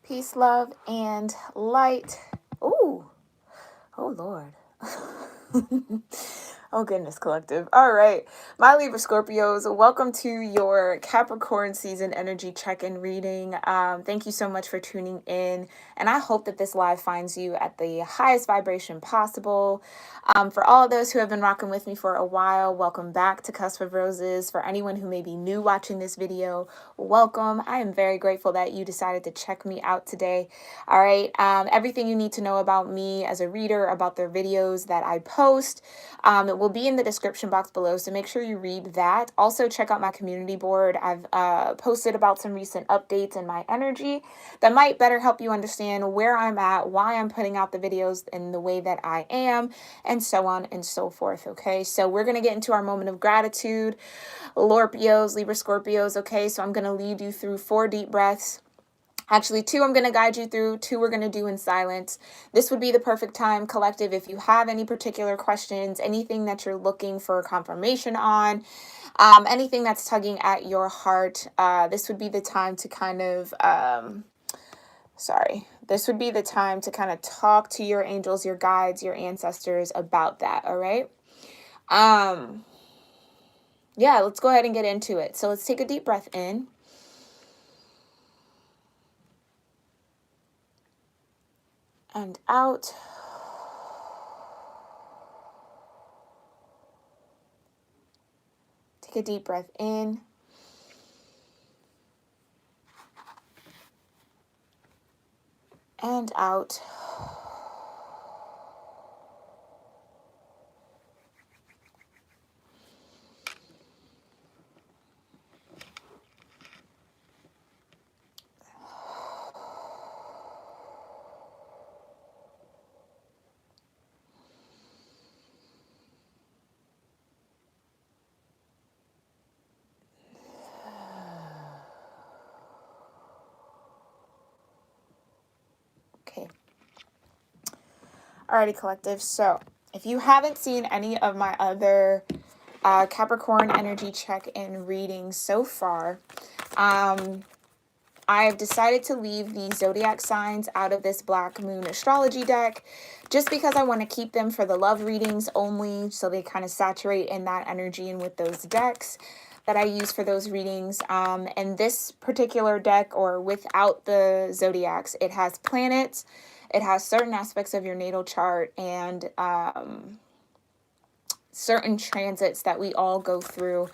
Peace, love, and light. Ooh, oh Lord. Oh goodness, collective. All right, my Libra Scorpios, welcome to your Capricorn season energy check-in reading. Thank you so much for tuning in, and I hope that this live finds you at the highest vibration possible. For all of those who have been rocking with me for a while, welcome back to Cusp of Roses. For anyone who may be new watching this video, welcome. I am very grateful that you decided to check me out today. All right, everything you need to know about me as a reader, about the videos that I post, it will be in the description box below, so make sure you read that. Also, check out my community board. I've posted about some recent updates in my energy that might better help you understand where I'm at, why I'm putting out the videos in the way that I am, and so on and so forth, okay? So we're going to get into our moment of gratitude. Lorpios, Libra Scorpios, okay? So I'm going to lead you through 4 deep breaths. Actually, 2 I'm going to guide you through, 2 we're going to do in silence. This would be the perfect time, collective, if you have any particular questions, anything that you're looking for confirmation on, anything that's tugging at your heart, this would be the time to kind of, this would be the time to kind of talk to your angels, your guides, your ancestors about that, all right? Yeah, let's go ahead and get into it. So let's take a deep breath in. And out. Take a deep breath in. And out. Okay. Alrighty, collective. So if you haven't seen any of my other Capricorn energy check-in readings so far, I've decided to leave the zodiac signs out of this Black Moon astrology deck just because I want to keep them for the love readings only, so they kind of saturate in that energy and with those decks that I use for those readings. And this particular deck, or without the zodiacs, it has planets, it has certain aspects of your natal chart, and certain transits that we all go through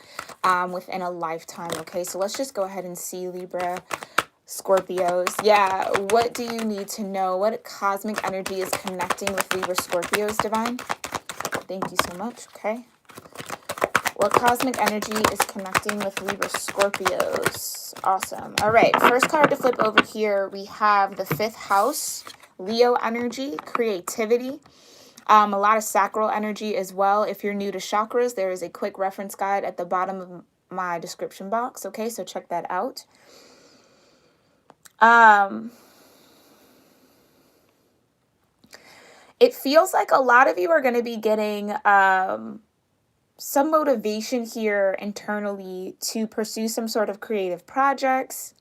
within a lifetime. Okay, so let's just go ahead and see, Libra Scorpios. Yeah, what do you need to know? What cosmic energy is connecting with Libra Scorpios, Divine? Thank you so much. Okay. What cosmic energy is connecting with Libra Scorpios? Awesome. All right, first card to flip over here, we have the 5th house, Leo energy, creativity. A lot of sacral energy as well. If you're new to chakras, there is a quick reference guide at the bottom of my description box. Okay, so check that out. It feels like a lot of you are going to be getting some motivation here internally to pursue some sort of creative projects,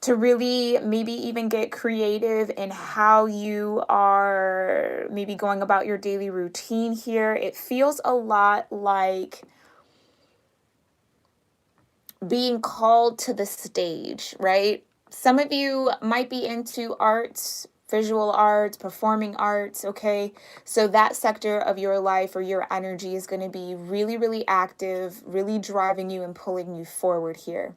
to really maybe even get creative in how you are maybe going about your daily routine here. It feels a lot like being called to the stage, right? Some of you might be into arts, visual arts, performing arts, okay? So that sector of your life or your energy is going to be really, really active, really driving you and pulling you forward here.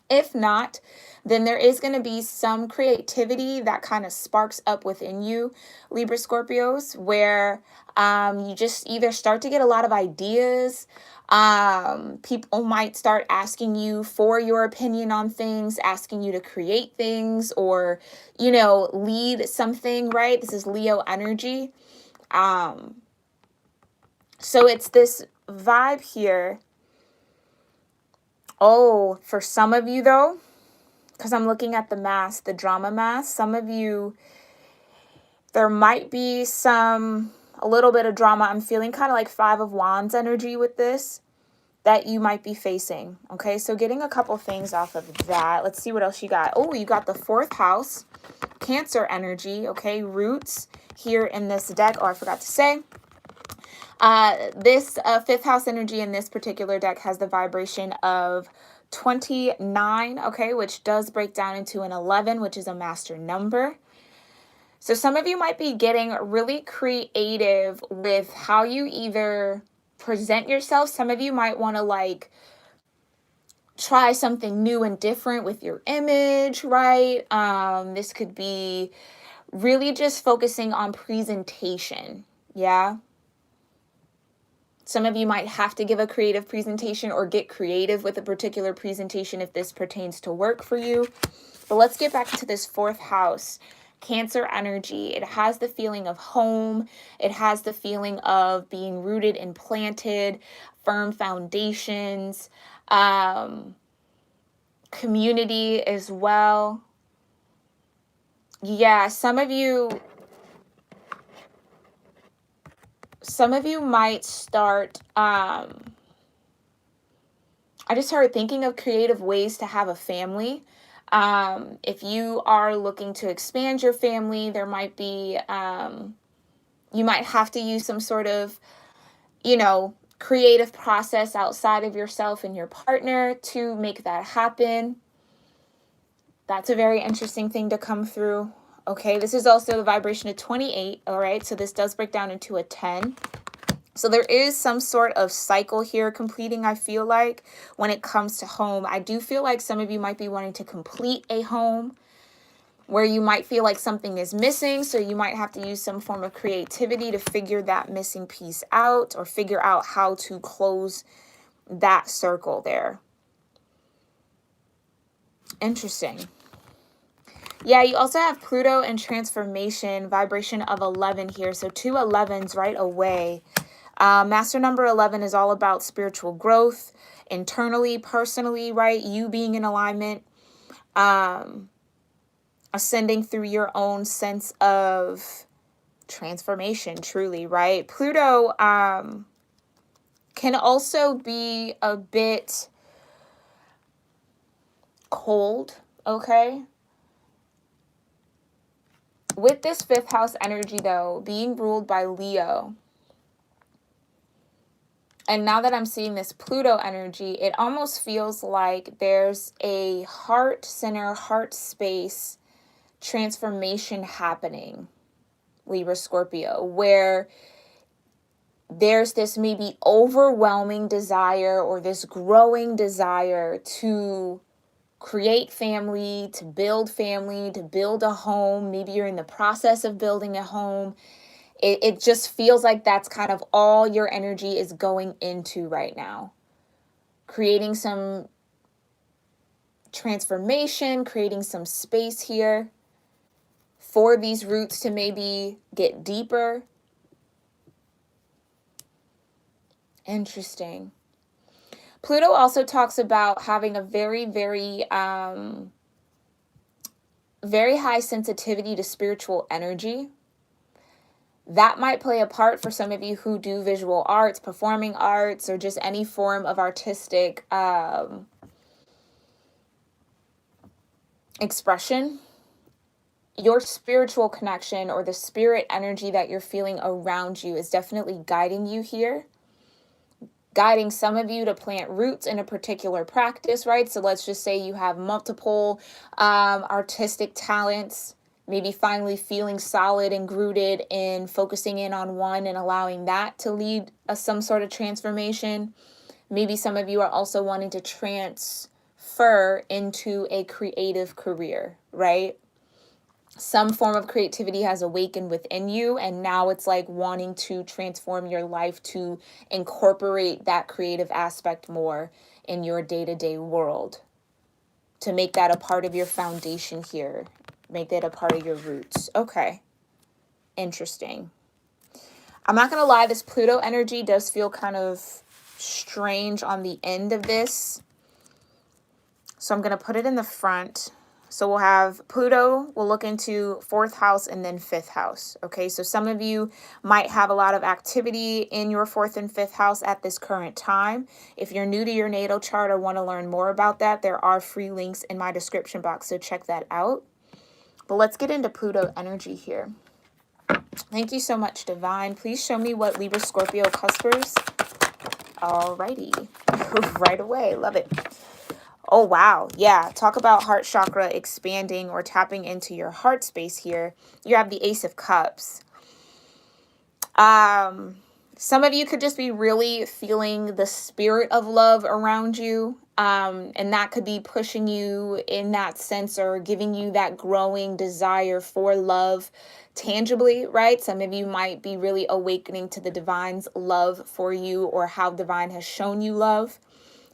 If not, then there is going to be some creativity that kind of sparks up within you, Libra Scorpios, where you just either start to get a lot of ideas. People might start asking you for your opinion on things, asking you to create things or, you know, lead something, right? This is Leo energy. So it's this vibe here. Oh, for some of you though, because I'm looking at the mask, the drama mask, some of you, there might be a little bit of drama. I'm feeling kind of like 5 of Wands energy with this. that you might be facing. Okay, so getting a couple things off of that. Let's see what else you got. Oh, you got the 4th house, Cancer energy. Okay, roots here in this deck. Oh, I forgot to say. This 5th house energy in this particular deck has the vibration of 29, okay, which does break down into an 11, which is a master number. So some of you might be getting really creative with how you either present yourself. Some of you might want to like try something new and different with your image, right? This could be really just focusing on presentation. Yeah. Some of you might have to give a creative presentation or get creative with a particular presentation if this pertains to work for you. But let's get back to this 4th house, Cancer energy. It has the feeling of home. It has the feeling of being rooted and planted, firm foundations, community as well. Yeah, some of you might start, I just started thinking of creative ways to have a family. If you are looking to expand your family, there might be, you might have to use some sort of, creative process outside of yourself and your partner to make that happen. That's a very interesting thing to come through. Okay, this is also the vibration of 28, all right? So this does break down into a 10. So there is some sort of cycle here completing, I feel like, when it comes to home. I do feel like some of you might be wanting to complete a home where you might feel like something is missing. So you might have to use some form of creativity to figure that missing piece out or figure out how to close that circle there. Interesting. Yeah, you also have Pluto and transformation, vibration of 11 here. So 2 11s right away. Master number 11 is all about spiritual growth, internally, personally, right? You being in alignment, ascending through your own sense of transformation, truly, right? Pluto can also be a bit cold, okay? With this 5th house energy, though, being ruled by Leo, and now that I'm seeing this Pluto energy, it almost feels like there's a heart center, heart space transformation happening, Libra-Scorpio, where there's this maybe overwhelming desire or this growing desire to create family, to build a home. Maybe you're in the process of building a home. It just feels like that's kind of all your energy is going into right now. Creating some transformation, creating some space here for these roots to maybe get deeper. Interesting. Pluto also talks about having a very, very, very high sensitivity to spiritual energy. That might play a part for some of you who do visual arts, performing arts, or just any form of artistic expression. Your spiritual connection or the spirit energy that you're feeling around you is definitely guiding you here. Guiding some of you to plant roots in a particular practice, right? So let's just say you have multiple artistic talents. Maybe finally feeling solid and rooted in focusing in on one and allowing that to lead some sort of transformation. Maybe some of you are also wanting to transfer into a creative career, right? Some form of creativity has awakened within you, and now it's like wanting to transform your life to incorporate that creative aspect more in your day-to-day world, to make that a part of your foundation here. Make that a part of your roots. Okay. Interesting. I'm not going to lie, this Pluto energy does feel kind of strange on the end of this. So I'm going to put it in the front So we'll have Pluto, we'll look into fourth house and then fifth house. Okay, so some of you might have a lot of activity in your fourth and fifth house at this current time. If you're new to your natal chart or want to learn more about that, there are free links in my description box, so check that out. But let's get into Pluto energy here. Thank you so much, Divine. Please show me what Libra Scorpio cuspers. Alrighty, right away, love it. Oh, wow. Yeah. Talk about heart chakra expanding or tapping into your heart space here. You have the Ace of Cups. Some of you could just be really feeling the spirit of love around you. And that could be pushing you in that sense or giving you that growing desire for love tangibly, right? Some of you might be really awakening to the divine's love for you or how divine has shown you love.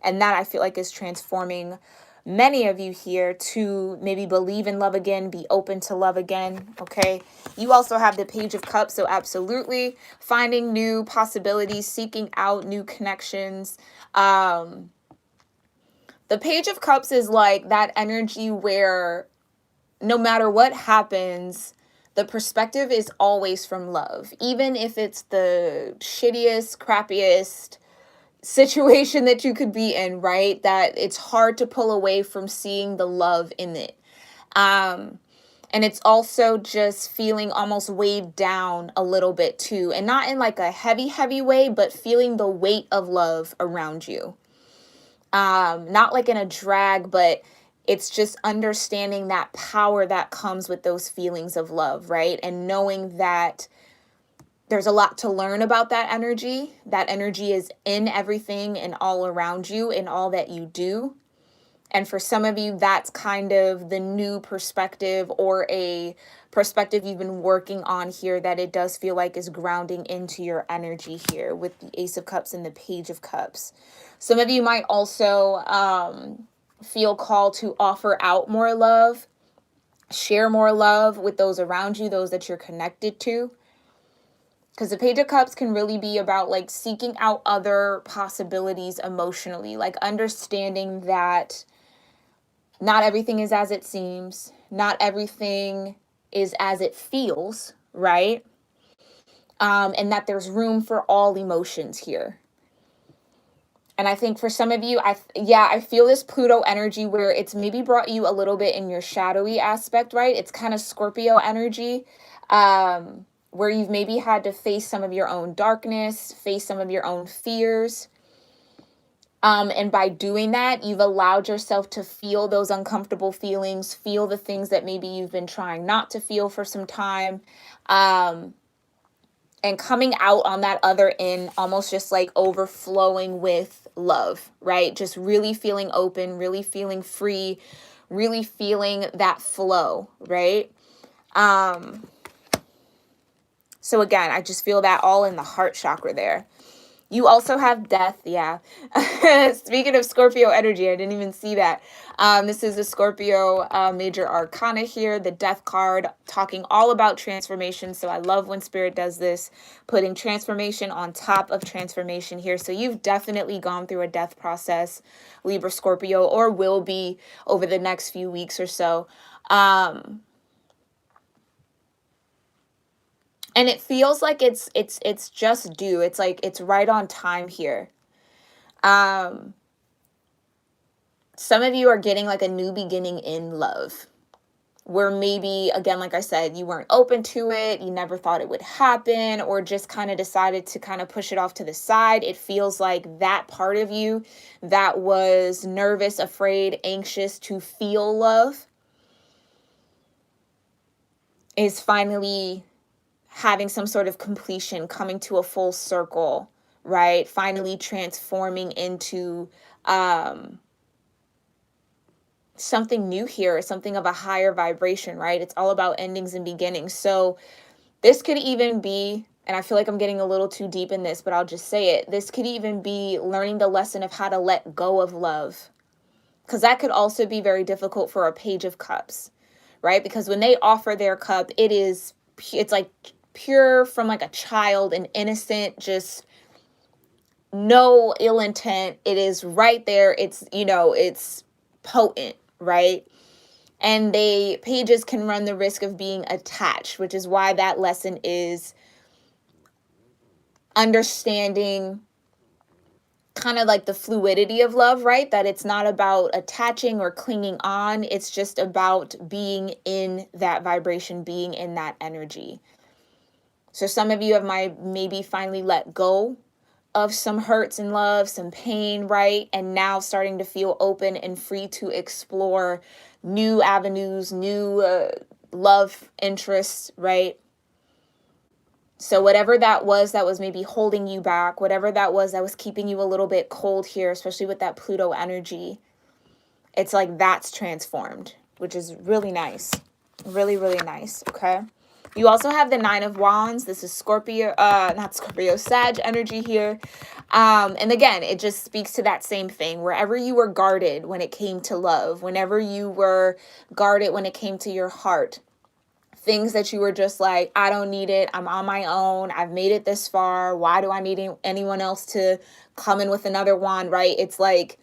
And that I feel like is transforming many of you here to maybe believe in love again, be open to love again, okay? You also have the Page of Cups, so absolutely finding new possibilities, seeking out new connections. The Page of Cups is like that energy where no matter what happens, the perspective is always from love. Even if it's the shittiest, crappiest situation that you could be in, right? That it's hard to pull away from seeing the love in it. And it's also just feeling almost weighed down a little bit too. And not in like a heavy way, but feeling the weight of love around you. Not like in a drag, but it's just understanding that power that comes with those feelings of love, right? And knowing that there's a lot to learn about that energy. That energy is in everything and all around you in all that you do. And for some of you, that's kind of the new perspective or a perspective you've been working on here that it does feel like is grounding into your energy here with the Ace of Cups and the Page of Cups. Some of you might also feel called to offer out more love, share more love with those around you, those that you're connected to. Because the Page of Cups can really be about like seeking out other possibilities emotionally, like understanding that not everything is as it seems, not everything is as it feels, right? And that there's room for all emotions here. And I think for some of you, I feel this Pluto energy where it's maybe brought you a little bit in your shadowy aspect, right? It's kind of Scorpio energy. Where you've maybe had to face some of your own darkness, face some of your own fears. And by doing that, you've allowed yourself to feel those uncomfortable feelings, feel the things that maybe you've been trying not to feel for some time. And coming out on that other end, almost just like overflowing with love, right? Just really feeling open, really feeling free, really feeling that flow, right? So again, I just feel that all in the heart chakra there. You also have death, yeah. Speaking of Scorpio energy, I didn't even see that. This is a Scorpio major arcana here, the death card, talking all about transformation. So I love when Spirit does this, putting transformation on top of transformation here. So you've definitely gone through a death process, Libra Scorpio, or will be over the next few weeks or so. And it feels like it's just due. It's like it's right on time here. Some of you are getting like a new beginning in love. Where maybe, again, like I said, you weren't open to it, you never thought it would happen, or just kind of decided to kind of push it off to the side. It feels like that part of you that was nervous, afraid, anxious to feel love is finally having some sort of completion, coming to a full circle, right? Finally transforming into something new here, something of a higher vibration, right? It's all about endings and beginnings. So this could even be, and I feel like I'm getting a little too deep in this, but I'll just say it. This could even be learning the lesson of how to let go of love. Because that could also be very difficult for a Page of Cups, right? Because when they offer their cup, it's like pure from like a child and innocent, just no ill intent. It is right there. It's, it's potent, right? And pages can run the risk of being attached, which is why that lesson is understanding kind of like the fluidity of love, right? That it's not about attaching or clinging on. It's just about being in that vibration, being in that energy. So some of you have maybe finally let go of some hurts and love, some pain, right? And now starting to feel open and free to explore new avenues, new love interests, right? So whatever that was maybe holding you back, whatever that was keeping you a little bit cold here, especially with that Pluto energy, it's like that's transformed, which is really nice. Really, really nice, okay? You also have the Nine of Wands. This is Scorpio, not Scorpio, Sag energy here. And again, it just speaks to that same thing. Wherever you were guarded when it came to love, whenever you were guarded when it came to your heart, things that you were just like, I don't need it. I'm on my own. I've made it this far. Why do I need anyone else to come in with another wand, right? It's like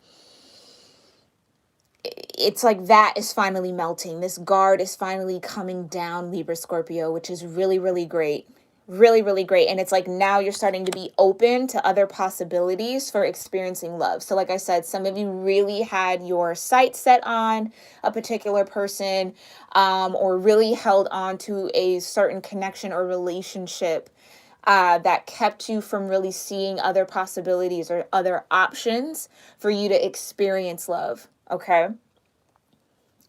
that is finally melting. This guard is finally coming down, Libra Scorpio, which is really, really great. Really, really great. And it's like now you're starting to be open to other possibilities for experiencing love. So like I said, some of you really had your sights set on a particular person, or really held on to a certain connection or relationship that kept you from really seeing other possibilities or other options for you to experience love. Okay.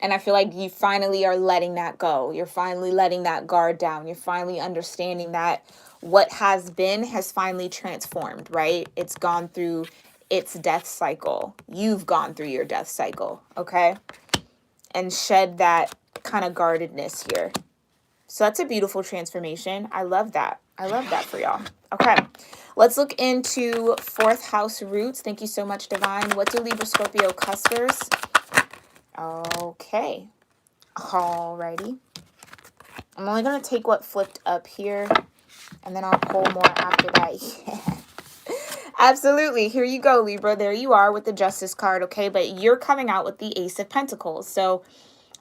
And I feel like you finally are letting that go. You're finally letting that guard down. You're finally understanding that what has been has finally transformed, right? It's gone through its death cycle. You've gone through your death cycle, okay? And shed that kind of guardedness here. So that's a beautiful transformation. I love that. I love that for y'all. Okay, let's look into fourth house roots. Thank you so much, Divine. What do Libra Scorpio cuspers? Okay. Alrighty. I'm only going to take what flipped up here, and then I'll pull more after that. Yeah. Absolutely. Here you go, Libra. There you are with the Justice card, okay? But you're coming out with the Ace of Pentacles. So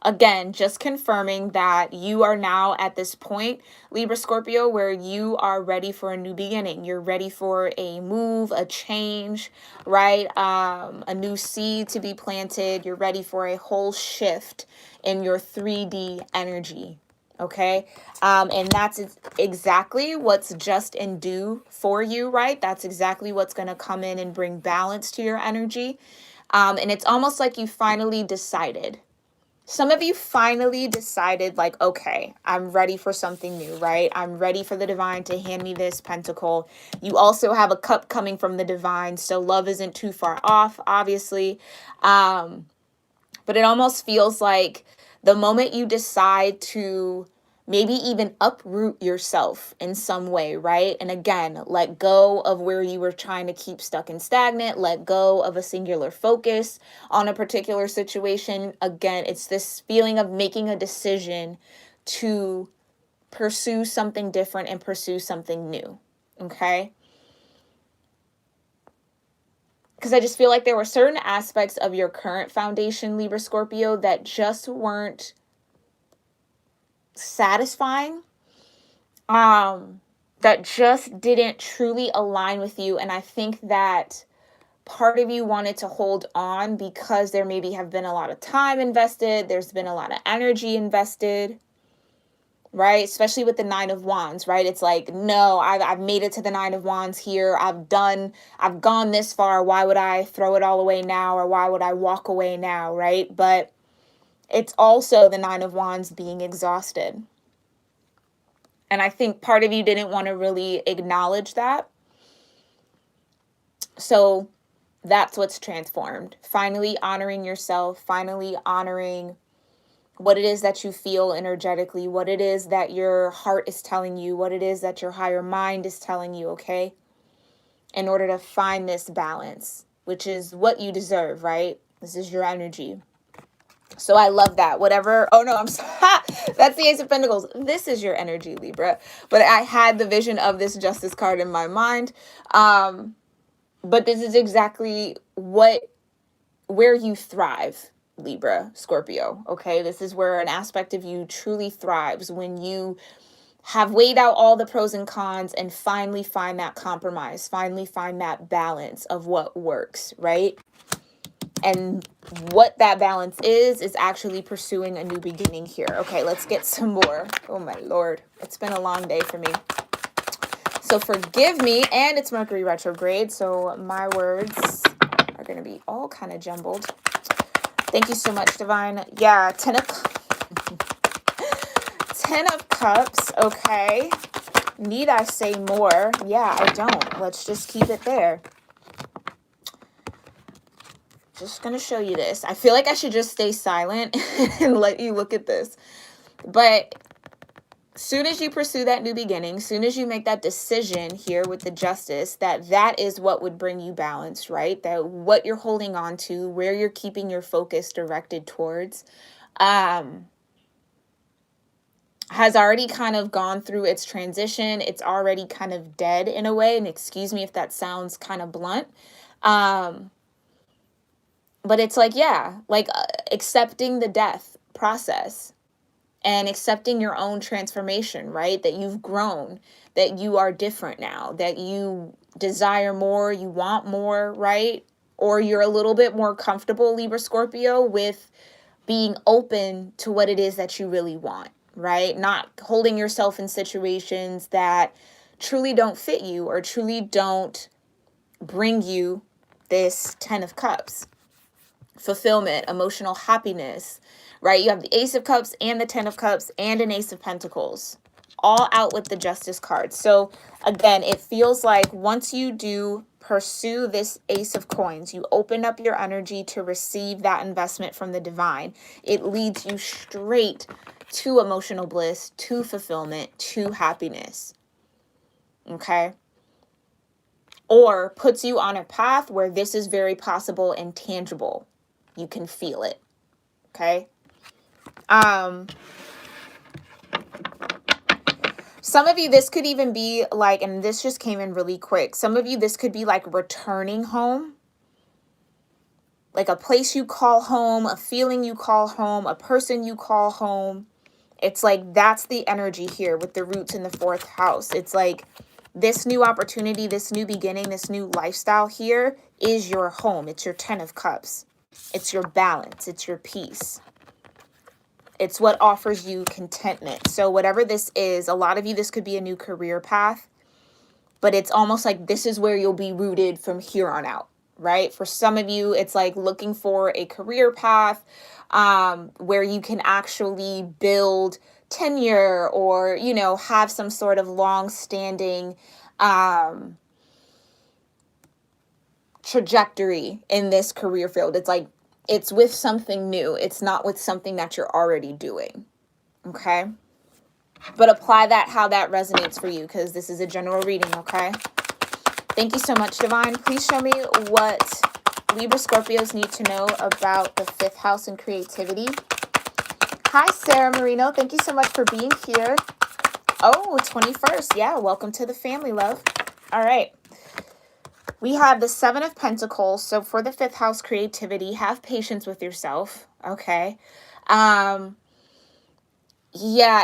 again, just confirming that you are now at this point, Libra Scorpio, where you are ready for a new beginning. You're ready for a move, a change, right? A new seed to be planted. You're ready for a whole shift in your 3D energy. Okay. And that's exactly what's just in due for you, right? That's exactly what's going to come in and bring balance to your energy. And it's almost like you finally decided. Some of you finally decided, like, okay, I'm ready for something new, right? I'm ready for the divine to hand me this pentacle. You also have a cup coming from the divine, so love isn't too far off, obviously. But it almost feels like the moment you decide to maybe even uproot yourself in some way, right? And again, let go of where you were trying to keep stuck and stagnant, let go of a singular focus on a particular situation. Again, it's this feeling of making a decision to pursue something different and pursue something new, okay? Because I just feel like there were certain aspects of your current foundation, Libra Scorpio, that just weren't satisfying, that just didn't truly align with you. And I think that part of you wanted to hold on because there maybe have been a lot of time invested, there's been a lot of energy invested, right? Especially with the Nine of Wands, right? It's like, no, I've made it to the Nine of Wands here. I've gone this far. Why would I throw it all away now? Or why would I walk away now, right? But it's also the Nine of Wands being exhausted. And I think part of you didn't want to really acknowledge that. So that's what's transformed. Finally honoring yourself, finally honoring what it is that you feel energetically, what it is that your heart is telling you, what it is that your higher mind is telling you, okay? In order to find this balance, which is what you deserve, right? This is your energy. So I love that. Whatever. Oh, no, I'm sorry. That's the Ace of Pentacles. This is your energy, Libra. But I had the vision of this Justice card in my mind. But this is exactly where you thrive. Libra, Scorpio. Okay, this is where an aspect of you truly thrives, when you have weighed out all the pros and cons and finally find that compromise, finally find that balance of what works, right? And what that balance is actually pursuing a new beginning here. Okay, let's get some more. Oh my Lord, it's been a long day for me. So forgive me, and it's Mercury retrograde, so my words are going to be all kind of jumbled. Thank you so much, Divine. Yeah, 10 of Cups, okay. Need I say more? Yeah, I don't. Let's just keep it there. Just going to show you this. I feel like I should just stay silent and let you look at this. But soon as you pursue that new beginning, soon as you make that decision here with the Justice, that is what would bring you balance, right? That what you're holding on to, where you're keeping your focus directed towards, has already kind of gone through its transition. It's already kind of dead in a way. And excuse me if that sounds kind of blunt. But it's like, yeah, like accepting the death process and accepting your own transformation, right? That you've grown, that you are different now, that you desire more, you want more, right? Or you're a little bit more comfortable, Libra Scorpio, with being open to what it is that you really want, right? Not holding yourself in situations that truly don't fit you or truly don't bring you this 10 of Cups. Fulfillment, emotional happiness, right? You have the Ace of Cups and the 10 of Cups and an Ace of Pentacles, all out with the Justice card. So again, it feels like once you do pursue this Ace of Coins, you open up your energy to receive that investment from the divine. It leads you straight to emotional bliss, to fulfillment, to happiness. Okay? Or puts you on a path where this is very possible and tangible. You can feel it. Okay? Some of you, this could even be like, and this just came in really quick. Some of you, this could be like returning home. Like a place you call home, a feeling you call home, a person you call home. It's like, that's the energy here with the roots in the 4th house. It's like this new opportunity, this new beginning, this new lifestyle here is your home. It's your 10 of Cups. It's your balance. It's your peace. It's what offers you contentment. So whatever this is, a lot of you, this could be a new career path, but it's almost like this is where you'll be rooted from here on out, right? For some of you, it's like looking for a career path where you can actually build tenure or, you know, have some sort of long-standing trajectory in this career field. It's like, it's with something new. It's not with something that you're already doing. Okay? But apply that how that resonates for you, because this is a general reading, okay? Thank you so much, Divine. Please show me what Libra Scorpios need to know about the 5th house and creativity. Hi, Sarah Marino. Thank you so much for being here. Oh, 21st. Yeah, welcome to the family, love. All right. We have the 7 of Pentacles. So for the 5th house creativity, have patience with yourself. Okay. Yeah.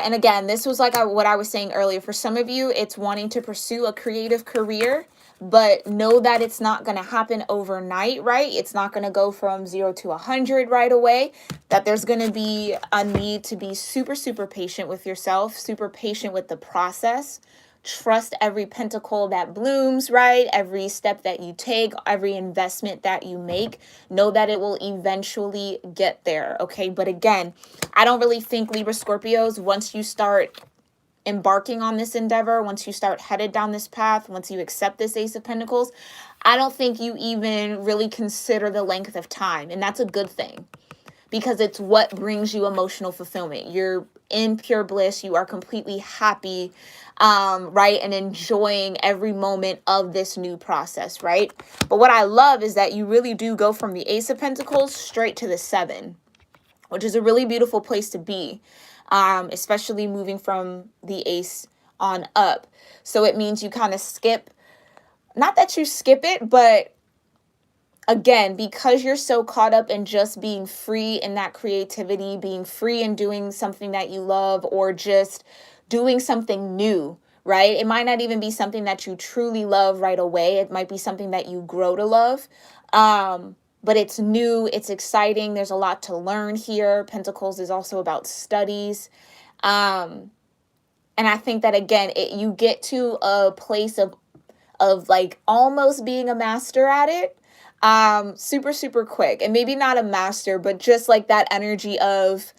And again, this was like what I was saying earlier. For some of you, it's wanting to pursue a creative career, but know that it's not going to happen overnight, right? It's not going to go from 0 to 100 right away. That there's going to be a need to be super, super patient with yourself, super patient with the process. Trust every pentacle that blooms, right? Every step that you take, every investment that you make, know that it will eventually get there, okay? But again, I don't really think, Libra Scorpios, once you start embarking on this endeavor, once you start headed down this path, once you accept this Ace of Pentacles, I don't think you even really consider the length of time. And that's a good thing, because it's what brings you emotional fulfillment. You're in pure bliss. You are completely happy, right? And enjoying every moment of this new process, right? But what I love is that you really do go from the Ace of Pentacles straight to the 7, which is a really beautiful place to be, especially moving from the Ace on up. So it means you kind of skip, not that you skip it, but again, because you're so caught up in just being free in that creativity, being free in doing something that you love, or just doing something new, right? It might not even be something that you truly love right away. It might be something that you grow to love. But it's new, it's exciting. There's a lot to learn here. Pentacles is also about studies. And I think that, again, you get to a place of like almost being a master at it, super, super quick. And maybe not a master, but just like that energy of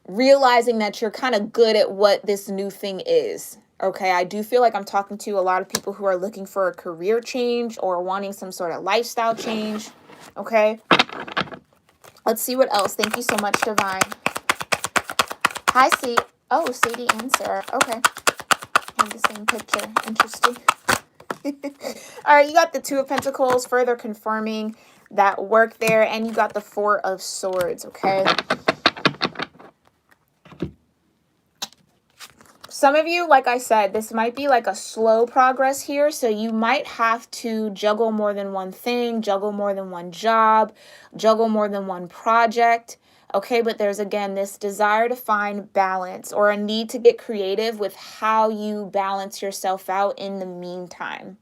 realizing that you're kind of good at what this new thing is. Okay, I do feel like I'm talking to a lot of people who are looking for a career change or wanting some sort of lifestyle change. Okay, let's see what else. Thank you so much, Divine. Hi, C. Oh, Sadie and Sarah. Okay, have the same picture. Interesting. All right, you got the Two of Pentacles, further confirming that work there, and you got the Four of Swords. Okay. Some of you, like I said, this might be like a slow progress here. So you might have to juggle more than one thing, juggle more than one job, juggle more than one project. Okay, but there's, again, this desire to find balance, or a need to get creative with how you balance yourself out in the meantime.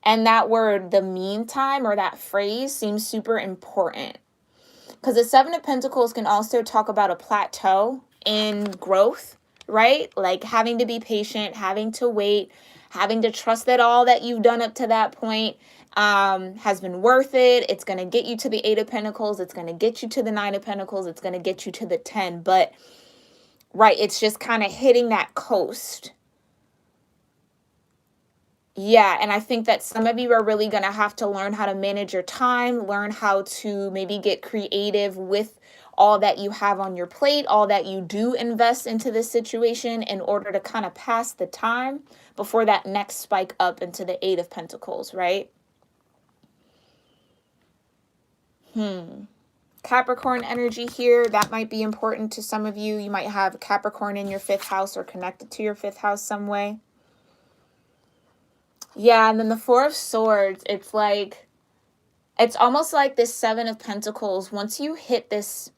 And that word, the meantime, or that phrase, seems super important. Because the Seven of Pentacles can also talk about a plateau in growth, right? Like having to be patient, having to wait, having to trust that all that you've done up to that point has been worth it. It's going to get you to the Eight of Pentacles. It's going to get you to the Nine of Pentacles. It's going to get you to the 10. But, right, it's just kind of hitting that coast. Yeah, and I think that some of you are really going to have to learn how to manage your time, learn how to maybe get creative with all that you have on your plate, all that you do invest into this situation in order to kind of pass the time before that next spike up into the Eight of Pentacles, right? Capricorn energy here, that might be important to some of you. You might have Capricorn in your 5th house or connected to your 5th house some way. Yeah, and then the Four of Swords, it's like, it's almost like this Seven of Pentacles. Once you hit this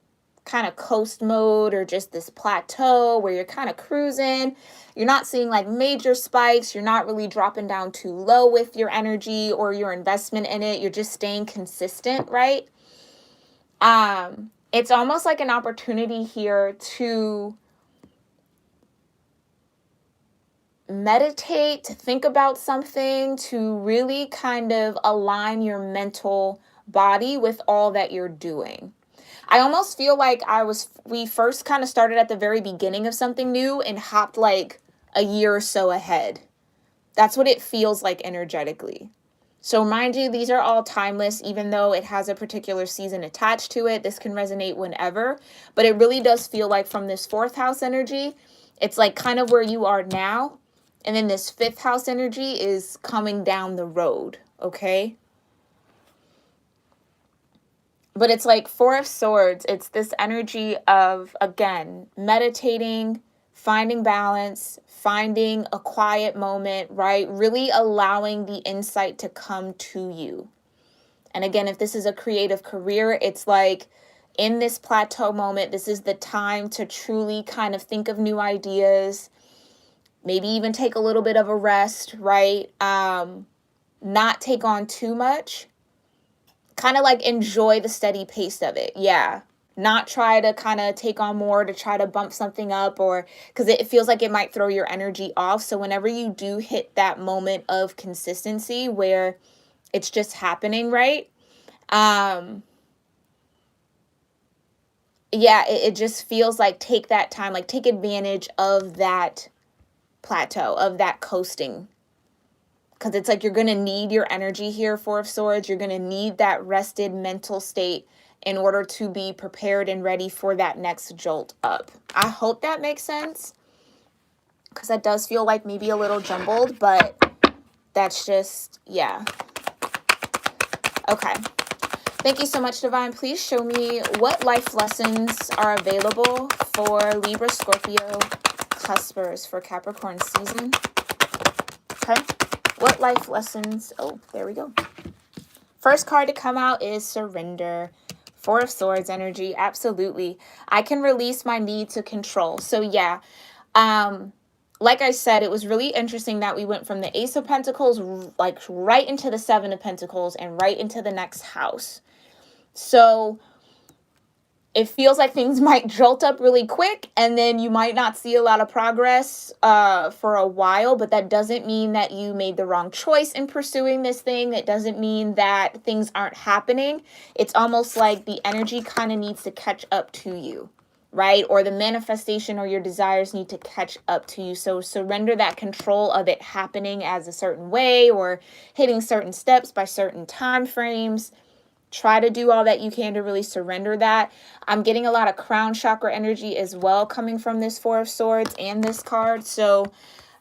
kind of coast mode, or just this plateau where you're kind of cruising, you're not seeing like major spikes. You're not really dropping down too low with your energy or your investment in it. You're just staying consistent, right? It's almost like an opportunity here to meditate, to think about something, to really kind of align your mental body with all that you're doing. I almost feel like we first kind of started at the very beginning of something new and hopped like a year or so ahead. That's what it feels like energetically. So mind you, these are all timeless, even though it has a particular season attached to it. This can resonate whenever, but it really does feel like from this 4th house energy, it's like kind of where you are now. And then this 5th house energy is coming down the road, okay? But it's like Four of Swords. It's this energy of, again, meditating, finding balance, finding a quiet moment, right? Really allowing the insight to come to you. And again, if this is a creative career, it's like in this plateau moment, this is the time to truly kind of think of new ideas, maybe even take a little bit of a rest, right? Not take on too much. Kind of like enjoy the steady pace of it. Yeah. Not try to kind of take on more to try to bump something up, or because it feels like it might throw your energy off. So whenever you do hit that moment of consistency where it's just happening, right? Yeah, it just feels like take that time, like take advantage of that plateau, of that coasting. Because it's like you're going to need your energy here, Four of Swords. You're going to need that rested mental state in order to be prepared and ready for that next jolt up. I hope that makes sense, because that does feel like maybe a little jumbled, but that's just, yeah. Okay. Thank you so much, Divine. Please show me what life lessons are available for Libra-Scorpio Cuspers for Capricorn season. Okay. What life lessons, oh, there we go. First card to come out is surrender. Four of Swords energy. Absolutely. I can release my need to control. So yeah, like I said, it was really interesting that we went from the Ace of Pentacles like right into the Seven of Pentacles and right into the next house. So it feels like things might jolt up really quick, and then you might not see a lot of progress for a while, but that doesn't mean that you made the wrong choice in pursuing this thing. That doesn't mean that things aren't happening. It's almost like the energy kind of needs to catch up to you, right? Or the manifestation or your desires need to catch up to you. So surrender that control of it happening as a certain way or hitting certain steps by certain time frames. Try to do all that you can to really surrender that. I'm getting a lot of crown chakra energy as well coming from this Four of Swords and this card. So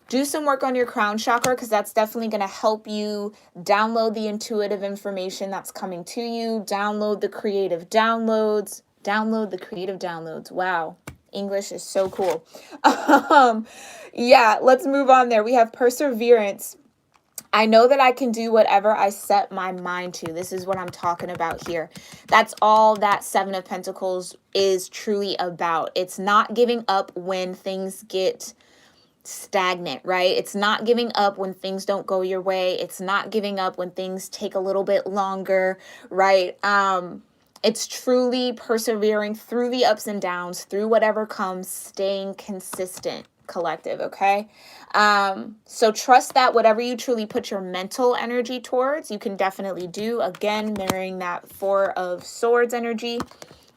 do some work on your crown chakra, because that's definitely going to help you download the intuitive information that's coming to you. Download the creative downloads. Download the creative downloads. Wow. English is so cool. Yeah, let's move on there. We have perseverance. I know that I can do whatever I set my mind to. This is what I'm talking about here. That's all that Seven of Pentacles is truly about. It's not giving up when things get stagnant, right? It's not giving up when things don't go your way. It's not giving up when things take a little bit longer, right? It's truly persevering through the ups and downs, through whatever comes, staying consistent, collective, okay? So trust that whatever you truly put your mental energy towards, you can definitely do. Again, mirroring that Four of Swords energy.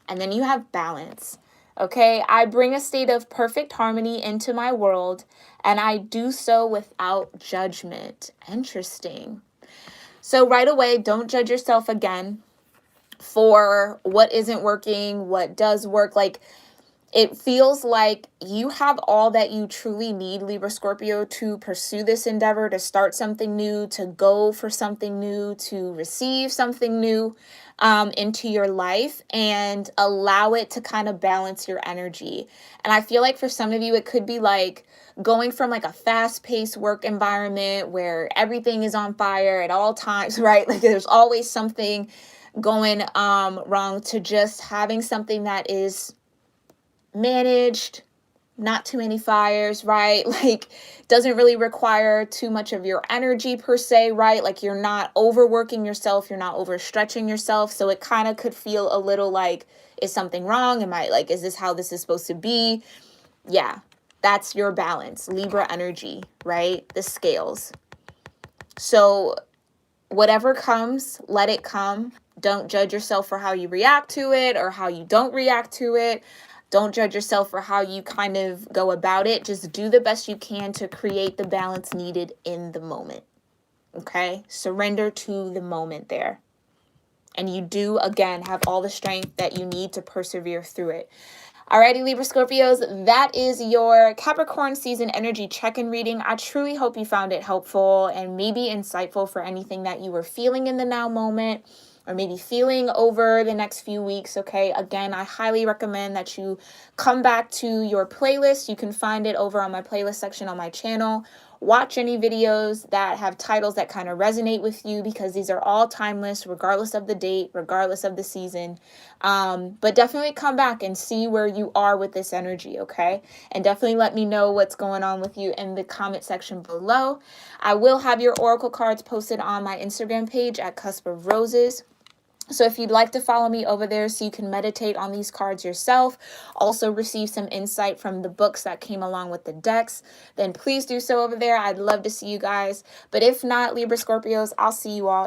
And then you have balance. Okay, I bring a state of perfect harmony into my world, and I do so without judgment. Interesting. So right away, don't judge yourself again for what isn't working, what does work. Like, it feels like you have all that you truly need, Libra Scorpio, to pursue this endeavor, to start something new, to go for something new, to receive something new into your life, and allow it to kind of balance your energy. And I feel like for some of you, it could be like going from like a fast-paced work environment where everything is on fire at all times, right? Like there's always something going wrong, to just having something that is managed, not too many fires, right? Like doesn't really require too much of your energy per se, right? Like you're not overworking yourself, you're not overstretching yourself. So it kind of could feel a little like, is something wrong? Is this how this is supposed to be? Yeah, that's your balance, Libra energy, right? The scales. So whatever comes, let it come. Don't judge yourself for how you react to it or how you don't react to it. Don't judge yourself for how you kind of go about it. Just do the best you can to create the balance needed in the moment. Okay? Surrender to the moment there. And you do, again, have all the strength that you need to persevere through it. Alrighty, Libra Scorpios, that is your Capricorn season energy check-in reading. I truly hope you found it helpful and maybe insightful for anything that you were feeling in the now moment, or maybe feeling over the next few weeks, okay? Again, I highly recommend that you come back to your playlist. You can find it over on my playlist section on my channel. Watch any videos that have titles that kind of resonate with you, because these are all timeless, regardless of the date, regardless of the season. But definitely come back and see where you are with this energy, okay? And definitely let me know what's going on with you in the comment section below. I will have your oracle cards posted on my Instagram page at Cusp of Roses. So if you'd like to follow me over there so you can meditate on these cards yourself, also receive some insight from the books that came along with the decks, then please do so over there. I'd love to see you guys. But if not, Libra Scorpios, I'll see you all